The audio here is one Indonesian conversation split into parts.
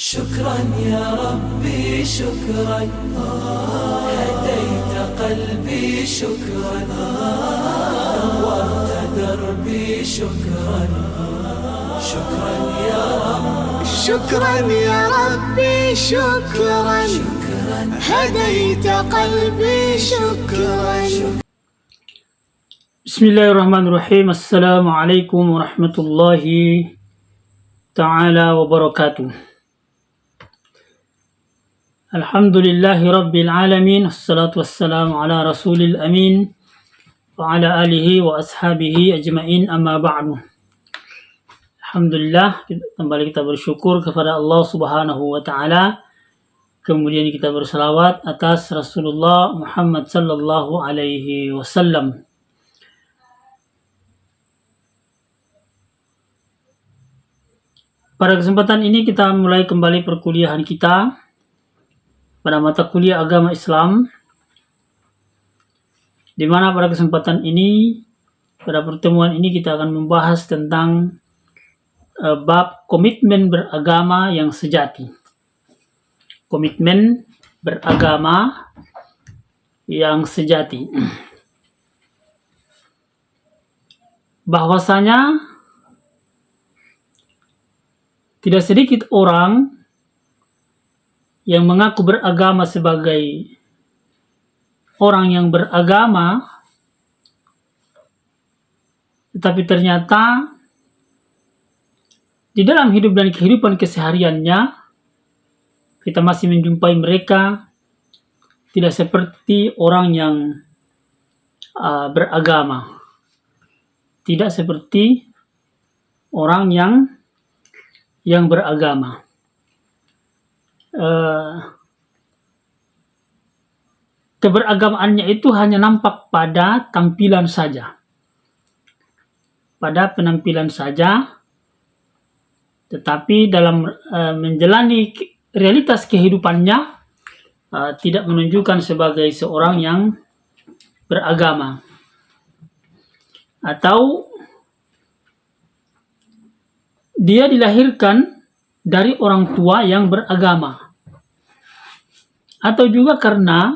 شكرا يا ربي شكرا هديت قلبي شكرا نورت دربي شكرا شكرا يا رب شكرا يا ربي شكرا هديت قلبي شكرا. Bismillahirrahmanirrahim. Assalamualaikum warahmatullahi ta'ala wabarakatuh. Alhamdulillahi rabbil alamin. Assalatu wassalamu ala rasulil amin wa ala alihi wa ashabihi ajma'in, amma ba'du. Alhamdulillah, kembali kita bersyukur kepada Allah subhanahu wa ta'ala. Kemudian kita bersalawat atas Rasulullah Muhammad sallallahu alaihi wasallam. Pada kesempatan ini kita mulai kembali perkuliahan kita pada mata kuliah agama Islam, di mana pada kesempatan ini, pada pertemuan ini kita akan membahas tentang bab komitmen beragama yang sejati. Komitmen beragama yang sejati. Bahwasanya tidak sedikit orang yang mengaku beragama sebagai orang yang beragama, tetapi ternyata di dalam hidup dan kehidupan kesehariannya kita masih menjumpai mereka tidak seperti orang yang beragama. Tidak seperti orang yang beragama. Keberagamaannya itu hanya nampak pada tampilan saja. Pada penampilan saja, tetapi dalam menjalani realitas kehidupannya tidak menunjukkan sebagai seorang yang beragama. Atau dia dilahirkan dari orang tua yang beragama. Atau juga karena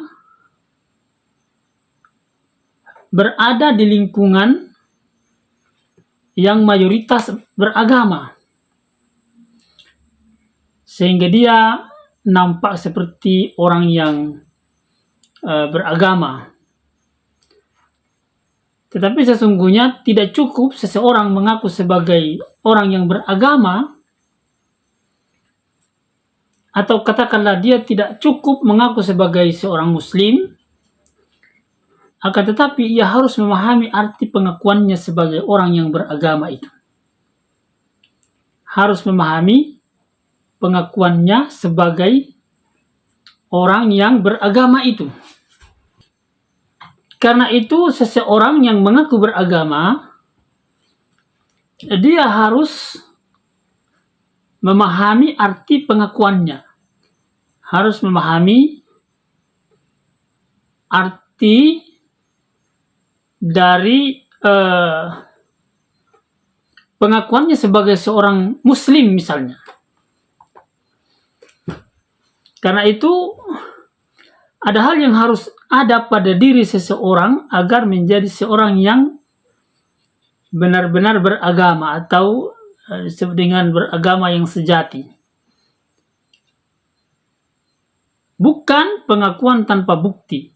berada di lingkungan yang mayoritas beragama, sehingga dia nampak seperti orang yang beragama. Tetapi sesungguhnya tidak cukup seseorang mengaku sebagai orang yang beragama, atau katakanlah dia tidak cukup mengaku sebagai seorang muslim, akan tetapi ia harus memahami arti pengakuannya sebagai orang yang beragama itu. Harus memahami pengakuannya sebagai orang yang beragama itu. Karena itu seseorang yang mengaku beragama, dia harus memahami arti pengakuannya. Harus memahami arti dari pengakuannya sebagai seorang muslim misalnya. Karena itu ada hal yang harus ada pada diri seseorang agar menjadi seorang yang benar-benar beragama, atau disebut dengan beragama yang sejati. Bukan pengakuan tanpa bukti.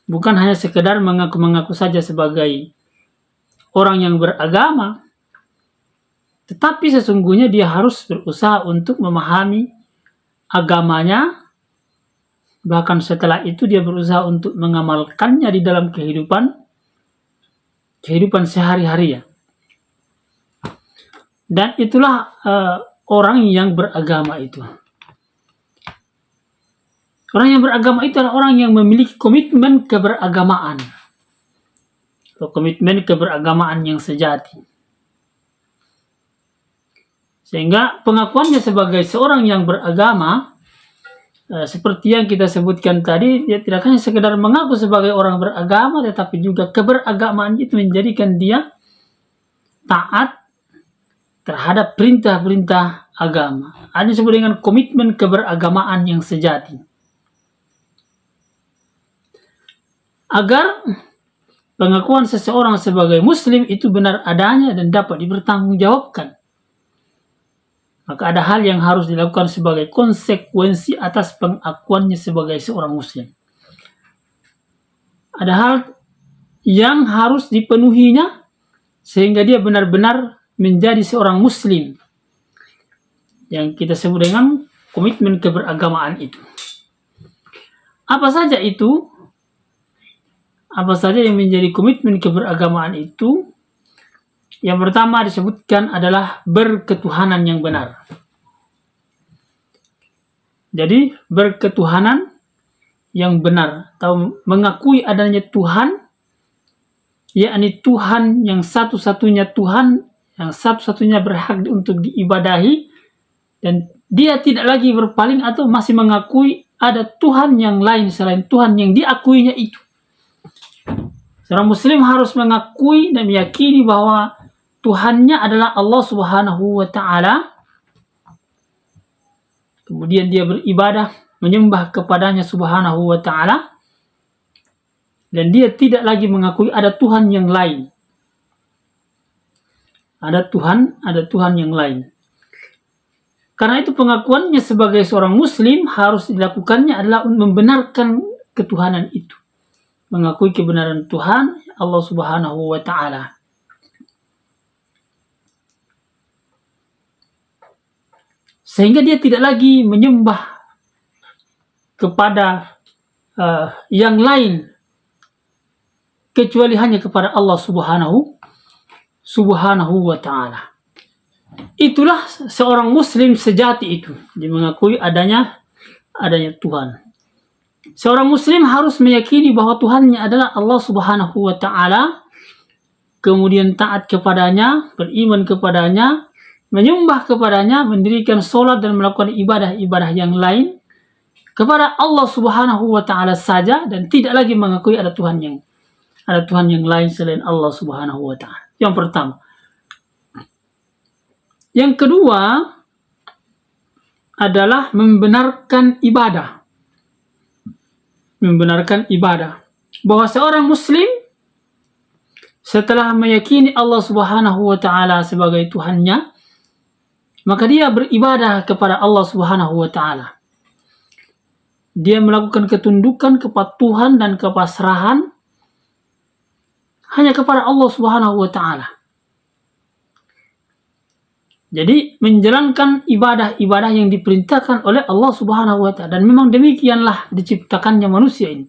Bukan hanya sekedar mengaku-mengaku saja sebagai orang yang beragama, tetapi sesungguhnya dia harus berusaha untuk memahami agamanya. Bahkan setelah itu dia berusaha untuk mengamalkannya di dalam kehidupan sehari-hari ya. Dan itulah orang yang beragama itu. Orang yang beragama itu adalah orang yang memiliki komitmen keberagamaan. Atau komitmen keberagamaan yang sejati. Sehingga pengakuannya sebagai seorang yang beragama, seperti yang kita sebutkan tadi, dia tidak hanya sekedar mengaku sebagai orang beragama, tetapi juga keberagamaan itu menjadikan dia taat terhadap perintah-perintah agama. Ada yang disebut dengan komitmen keberagamaan yang sejati. Agar pengakuan seseorang sebagai muslim itu benar adanya dan dapat dipertanggungjawabkan, maka ada hal yang harus dilakukan sebagai konsekuensi atas pengakuannya sebagai seorang muslim. Ada hal yang harus dipenuhinya sehingga dia benar-benar menjadi seorang muslim, yang kita sebut dengan komitmen keberagamaan itu. Apa saja itu? Apa saja yang menjadi komitmen keberagamaan itu? Yang pertama disebutkan adalah berketuhanan yang benar. Jadi berketuhanan yang benar atau mengakui adanya Tuhan, yakni Tuhan yang satu-satunya Tuhan, yang satu-satunya berhak untuk diibadahi, dan dia tidak lagi berpaling atau masih mengakui ada Tuhan yang lain selain Tuhan yang diakuinya itu. Seorang muslim harus mengakui dan meyakini bahwa Tuhannya adalah Allah Subhanahu wa Ta'ala. Kemudian dia beribadah, menyembah kepadanya Subhanahu wa Ta'ala, dan dia tidak lagi mengakui ada Tuhan yang lain. Ada Tuhan yang lain. Karena itu pengakuannya sebagai seorang muslim harus dilakukannya adalah membenarkan ketuhanan itu. Mengakui kebenaran Tuhan Allah Subhanahu wa Ta'ala. Sehingga dia tidak lagi menyembah kepada yang lain kecuali hanya kepada Allah Subhanahu wa Ta'ala. Itulah seorang muslim sejati itu, dia mengakui adanya Tuhan. Seorang muslim harus meyakini bahwa Tuhannya adalah Allah Subhanahu wa Ta'ala, kemudian taat kepadanya, beriman kepadanya, menyembah kepadanya, mendirikan sholat dan melakukan ibadah-ibadah yang lain kepada Allah Subhanahu wa Ta'ala saja, dan tidak lagi mengakui ada Tuhan yang lain selain Allah Subhanahu wa Ta'ala. Yang pertama. Yang kedua adalah membenarkan ibadah. Bahwa seorang muslim setelah meyakini Allah Subhanahu wa Ta'ala sebagai Tuhannya, maka dia beribadah kepada Allah Subhanahu wa Ta'ala. Dia melakukan ketundukan, kepatuhan dan kepasrahan hanya kepada Allah Subhanahu wa Ta'ala. Jadi menjalankan ibadah-ibadah yang diperintahkan oleh Allah Subhanahu wa Ta'ala. Dan memang demikianlah diciptakannya manusia ini.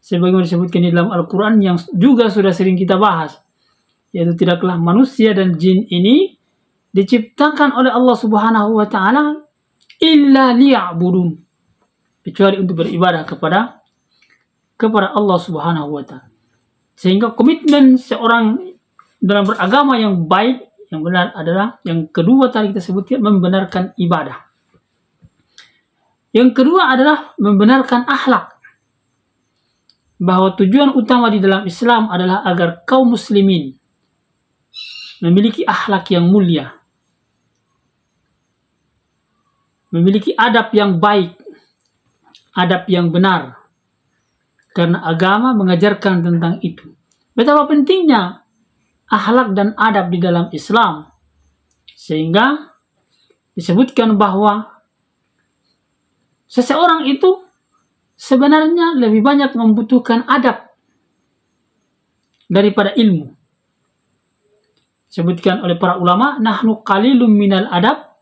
Sebagaimana disebutkan di dalam Al-Quran yang juga sudah sering kita bahas, yaitu tidaklah manusia dan jin ini diciptakan oleh Allah Subhanahu wa Ta'ala illa liya'budun, kecuali untuk beribadah kepada Allah Subhanahu wa Ta'ala. Sehingga komitmen seorang dalam beragama yang baik, yang benar adalah yang kedua tadi kita sebutkan, membenarkan ibadah. Yang kedua adalah membenarkan akhlak. Bahwa tujuan utama di dalam Islam adalah agar kaum muslimin memiliki akhlak yang mulia, memiliki adab yang baik, adab yang benar. Karena agama mengajarkan tentang itu. Betapa pentingnya akhlak dan adab di dalam Islam. Sehingga disebutkan bahwa seseorang itu sebenarnya lebih banyak membutuhkan adab daripada ilmu. Disebutkan oleh para ulama, nahnu qalilum minal adab,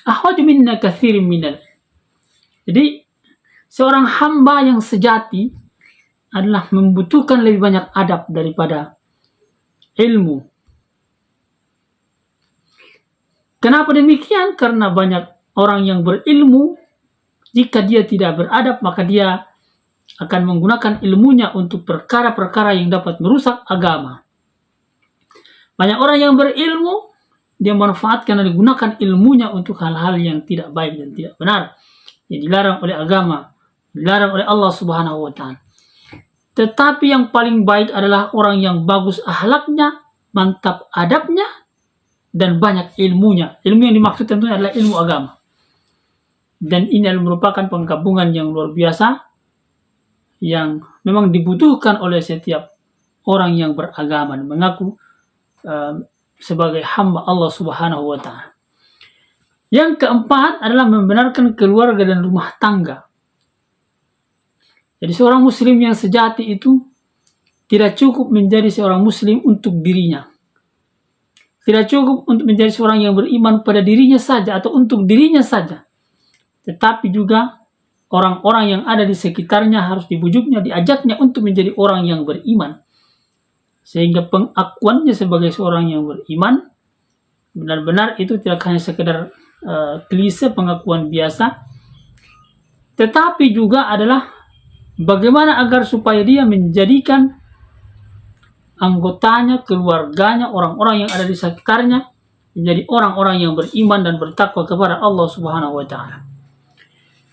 ahwaju minna katsirin minal. Jadi seorang hamba yang sejati adalah membutuhkan lebih banyak adab daripada ilmu. Kenapa demikian? Karena banyak orang yang berilmu, jika dia tidak beradab, maka dia akan menggunakan ilmunya untuk perkara-perkara yang dapat merusak agama. Banyak orang yang berilmu, dia manfaatkan dan digunakan ilmunya untuk hal-hal yang tidak baik dan tidak benar, yang dilarang oleh agama, dilarang oleh Allah Subhanahu wa Ta'ala. Tetapi yang paling baik adalah orang yang bagus akhlaknya, mantap adabnya, dan banyak ilmunya. Ilmu yang dimaksud tentunya adalah ilmu agama. Dan ini merupakan penggabungan yang luar biasa yang memang dibutuhkan oleh setiap orang yang beragama dan mengaku sebagai hamba Allah Subhanahu wa Ta'ala. Yang keempat adalah membenarkan keluarga dan rumah tangga. Jadi seorang muslim yang sejati itu tidak cukup menjadi seorang muslim untuk dirinya. Tidak cukup untuk menjadi seorang yang beriman pada dirinya saja atau untuk dirinya saja. Tetapi juga orang-orang yang ada di sekitarnya harus dibujuknya, diajaknya untuk menjadi orang yang beriman. Sehingga pengakuannya sebagai seorang yang beriman benar-benar itu tidak hanya sekedar klise pengakuan biasa, tetapi juga adalah bagaimana agar supaya dia menjadikan anggotanya, keluarganya, orang-orang yang ada di sekitarnya menjadi orang-orang yang beriman dan bertakwa kepada Allah Subhanahu wa Ta'ala.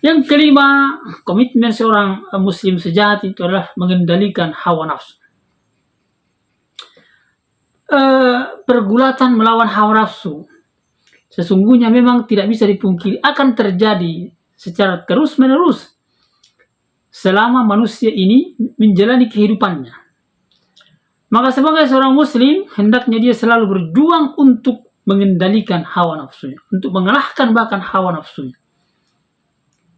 Yang kelima, komitmen seorang muslim sejati itu adalah mengendalikan hawa nafsu. Pergulatan melawan hawa nafsu sesungguhnya memang tidak bisa dipungkiri akan terjadi secara terus-menerus selama manusia ini menjalani kehidupannya. Maka sebagai seorang muslim, hendaknya dia selalu berjuang untuk mengendalikan hawa nafsunya, untuk mengalahkan bahkan hawa nafsunya.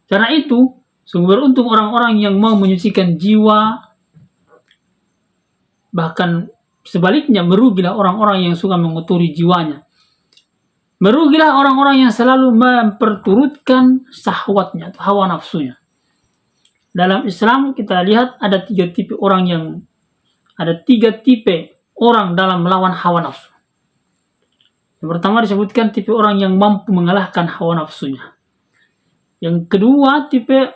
Karena itu, sungguh beruntung orang-orang yang mau menyucikan jiwa, bahkan sebaliknya merugilah orang-orang yang suka mengotori jiwanya. Merugilah orang-orang yang selalu memperturutkan syahwatnya, hawa nafsunya. Dalam Islam kita lihat ada tiga tipe orang dalam melawan hawa nafsu. Yang pertama disebutkan tipe orang yang mampu mengalahkan hawa nafsunya. Yang kedua tipe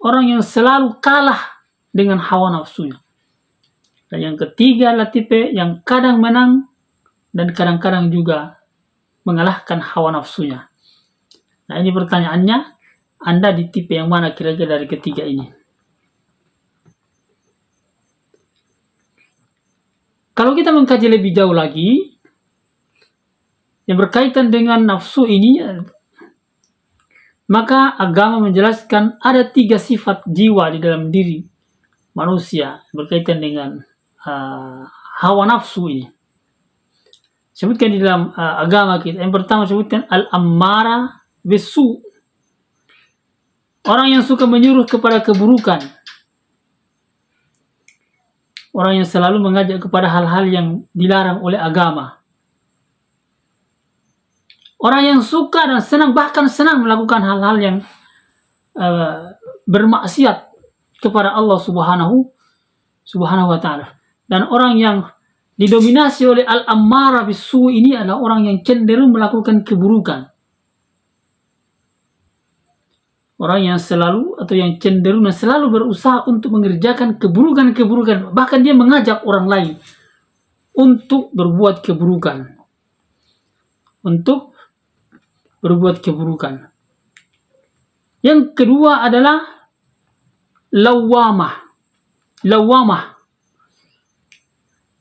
orang yang selalu kalah dengan hawa nafsunya. Dan yang ketiga adalah tipe yang kadang menang dan kadang-kadang juga mengalahkan hawa nafsunya. Nah, ini pertanyaannya, Anda di tipe yang mana kira-kira dari ketiga ini? Kalau kita mengkaji lebih jauh lagi, yang berkaitan dengan nafsu ini, maka agama menjelaskan ada 3 sifat jiwa di dalam diri manusia berkaitan dengan hawa nafsu ini. Sebutkan di dalam agama kita. Yang pertama sebutkan al-ammara bisu. Orang yang suka menyuruh kepada keburukan. Orang yang selalu mengajak kepada hal-hal yang dilarang oleh agama. Orang yang suka dan senang, bahkan senang melakukan hal-hal yang bermaksiat kepada Allah Subhanahu wa Ta'ala. Dan orang yang didominasi oleh al-ammara bisu ini adalah orang yang cenderung melakukan keburukan. Orang yang selalu atau yang cenderung dan selalu berusaha untuk mengerjakan keburukan-keburukan. Bahkan dia mengajak orang lain untuk berbuat keburukan. Yang kedua adalah lawamah.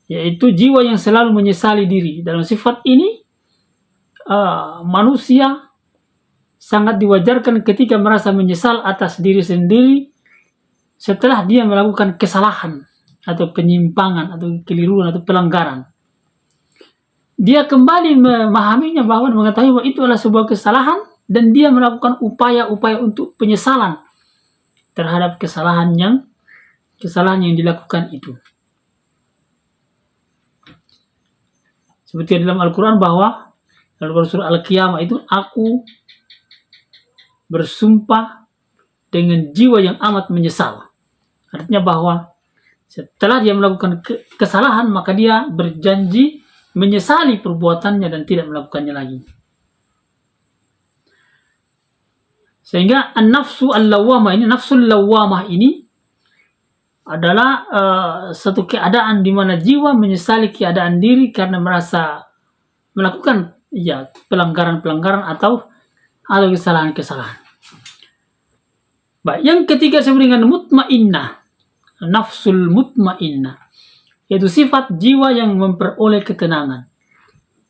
Yaitu jiwa yang selalu menyesali diri. Dalam sifat ini, manusia sangat diwajarkan ketika merasa menyesal atas diri sendiri setelah dia melakukan kesalahan atau penyimpangan atau keliruan atau pelanggaran. Dia kembali memahaminya bahwa mengetahui bahwa itu adalah sebuah kesalahan dan dia melakukan upaya-upaya untuk penyesalan terhadap kesalahan yang dilakukan itu. Seperti dalam Al-Quran bahwa dalam surah Al-Qiyamah itu, aku bersumpah dengan jiwa yang amat menyesal. Artinya bahwa setelah dia melakukan kesalahan, maka dia berjanji menyesali perbuatannya dan tidak melakukannya lagi. Sehingga nafsul lawamah ini adalah satu keadaan di mana jiwa menyesali keadaan diri karena merasa melakukan pelanggaran-pelanggaran atau kesalahan-kesalahan. Baik, yang ketiga disebut dengan mutmainnah, nafsul mutmainnah, yaitu sifat jiwa yang memperoleh ketenangan.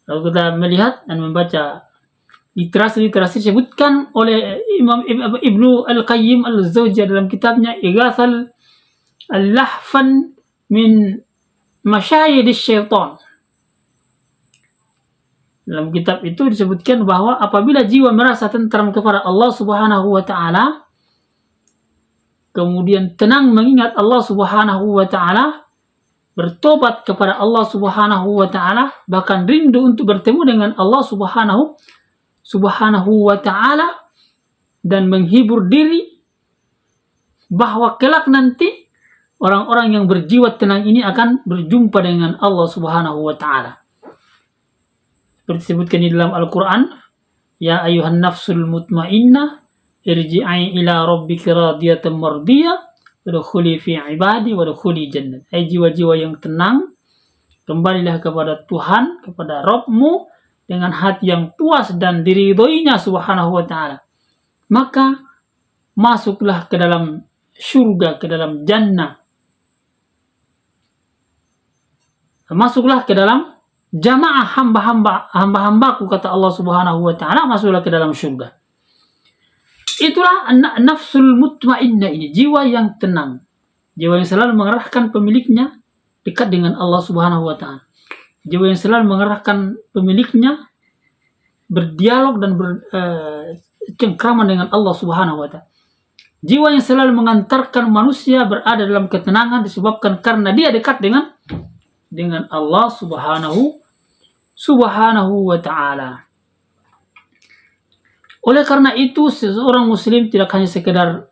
Kalau kita melihat dan membaca literasi disebutkan oleh Imam Ibnu Al-Qayyim Al-Zawjiyah dalam kitabnya Ighathal Al-Lahfan min Masyayidis Syaitan. Dalam kitab itu disebutkan bahwa apabila jiwa merasa tentram kepada Allah Subhanahu wa taala, kemudian tenang mengingat Allah Subhanahu wa taala, bertobat kepada Allah Subhanahu wa taala, bahkan rindu untuk bertemu dengan Allah Subhanahu wa taala, dan menghibur diri bahwa kelak nanti orang-orang yang berjiwa tenang ini akan berjumpa dengan Allah Subhanahu wa taala. Seperti disebutkan di dalam Al-Quran, ya ayuhan nafsul mutmainnah irji'i ila rabbiki radiyatan mardiyah wadkhuli fi ibadi wadkhuli jannah. Hai jiwa-jiwa yang tenang, kembalilah kepada Tuhan, kepada Rabbmu dengan hati yang puas dan diridhoinya Subhanahu wa taala. Maka masuklah ke dalam surga, ke dalam jannah. Masuklah ke dalam jamaah hamba-hambaku, kata Allah Subhanahu wa taala, masuklah ke dalam surga. Itulah nafsul mutmainnah ini, jiwa yang tenang, jiwa yang selalu mengarahkan pemiliknya dekat dengan Allah Subhanahu wa taala, jiwa yang selalu mengarahkan pemiliknya berdialog dan bercengkraman dengan Allah Subhanahu wa taala, jiwa yang selalu mengantarkan manusia berada dalam ketenangan disebabkan karena dia dekat dengan Allah Subhanahu wa ta'ala. Oleh karena itu, seorang muslim tidak hanya sekedar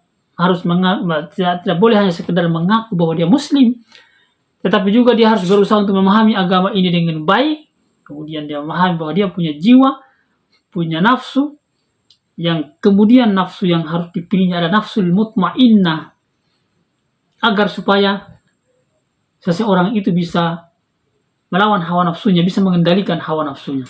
tidak boleh hanya sekedar mengaku bahwa dia muslim, tetapi juga dia harus berusaha untuk memahami agama ini dengan baik. Kemudian dia memahami bahwa dia punya jiwa, punya nafsu, yang kemudian nafsu yang harus dipilihnya adalah nafsul mutmainnah, agar supaya seseorang itu bisa melawan hawa nafsunya, bisa mengendalikan hawa nafsunya.